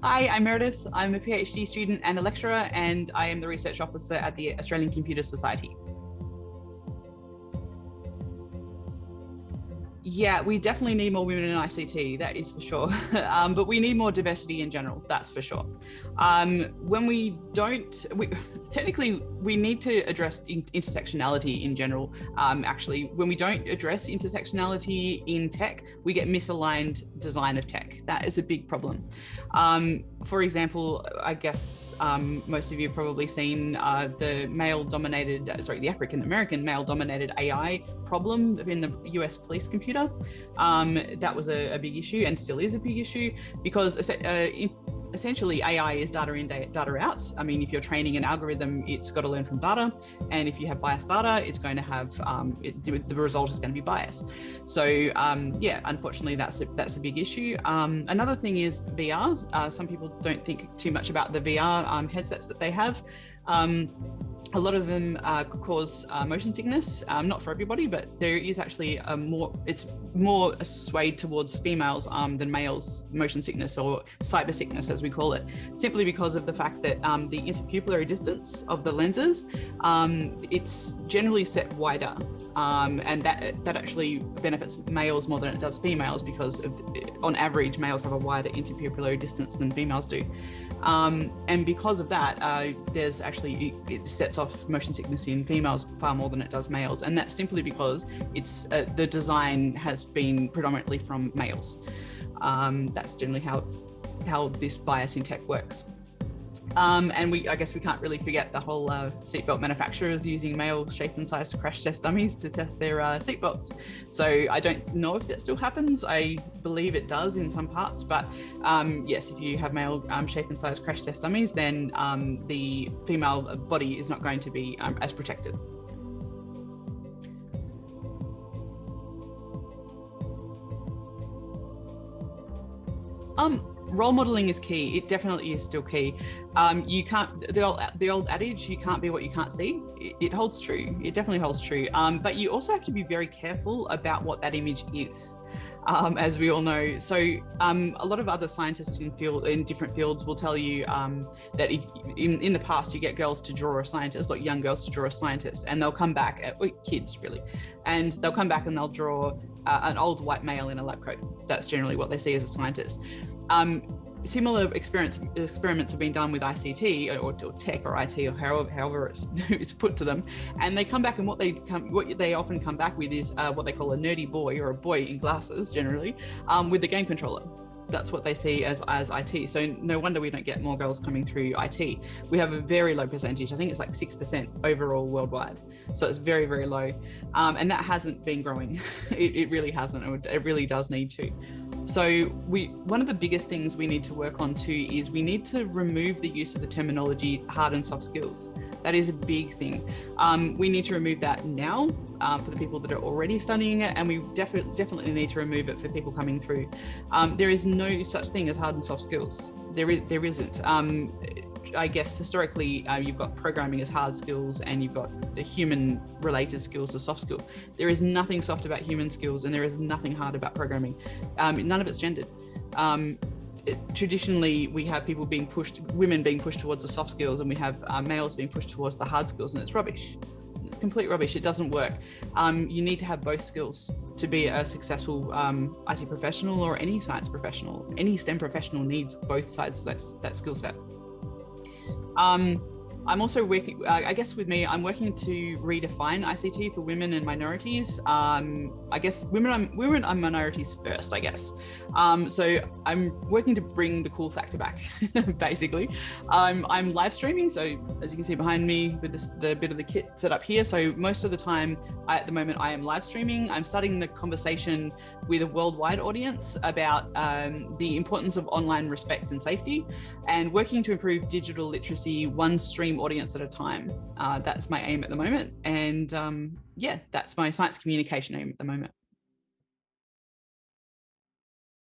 Hi, I'm Meredith. I'm a PhD student and a lecturer, and I am the research officer at the Australian Computer Society. Yeah, we definitely need more women in ICT, that is for sure. But we need more diversity in general, that's for sure. When we don't, technically, we need to address intersectionality in general. Actually, when we don't address intersectionality in tech, we get misaligned design of tech. That is a big problem. For example, I guess most of you have probably seen the the African-American male-dominated AI problem in the US police computer. That was a big issue and still is a big issue because essentially AI is data in, data out. I mean, if you're training an algorithm, it's got to learn from data. And if you have biased data, it's going to have, the result is going to be biased. So yeah, unfortunately, that's a big issue. Another thing is VR. Some people don't think too much about the VR headsets that they have. A lot of them cause motion sickness, not for everybody, but there is actually it's more swayed towards females than males motion sickness, or cyber sickness as we call it, simply because of the fact that the interpupillary distance of the lenses, it's generally set wider, and that actually benefits males more than it does females because on average males have a wider interpupillary distance than females do. And because of that, there's actually, it sets off motion sickness in females far more than it does males. And that's simply because it's the design has been predominantly from males. That's generally how this bias in tech works. And I guess we can't really forget the whole seatbelt manufacturers using male shape and size crash test dummies to test their seatbelts. So I don't know if that still happens. I believe it does in some parts, but yes, if you have male shape and size crash test dummies, then the female body is not going to be as protected. Role modeling is key. It definitely is still key. You can't, the old adage, you can't be what you can't see, it holds true. It definitely holds true. But you also have to be very careful about what that image is. As we all know. So a lot of other scientists in different fields will tell you that if, in the past you get girls to draw a scientist, like young girls to draw a scientist, and they'll come back, kids really, and they'll come back and they'll draw an old white male in a lab coat. That's generally what they see as a scientist. Similar experiments have been done with ICT or tech or IT or however it's put to them, and they come back and what they often come back with is what they call a nerdy boy, or a boy in glasses generally, with the game controller. That's what they see as IT. So no wonder we don't get more girls coming through IT. We have a very low percentage. I think it's like 6% overall worldwide. So it's very, very low. And that hasn't been growing. It really hasn't. It really does need to. So one of the biggest things we need to work on too is we need to remove the use of the terminology hard and soft skills. That is a big thing. We need to remove that now for the people that are already studying it, and we definitely need to remove it for people coming through. There is no such thing as hard and soft skills. There isn't. I guess historically you've got programming as hard skills and you've got the human related skills as soft skill. There is nothing soft about human skills and there is nothing hard about programming. None of it's gendered. Traditionally we have women being pushed towards the soft skills, and we have males being pushed towards the hard skills, and it's rubbish. It's complete rubbish. It doesn't work. You need to have both skills to be a successful IT professional, or any science professional. Any STEM professional needs both sides of that skill set. I'm also working, I guess with me, I'm working to redefine ICT for women and minorities. I guess women and minorities first, I guess. So I'm working to bring the cool factor back, basically. I'm live streaming, so as you can see behind me with the bit of the kit set up here. So most of the time, at the moment, I am live streaming. I'm starting the conversation with a worldwide audience about the importance of online respect and safety, and working to improve digital literacy one stream audience at a time. That's my aim at the moment. And yeah, that's my science communication aim at the moment.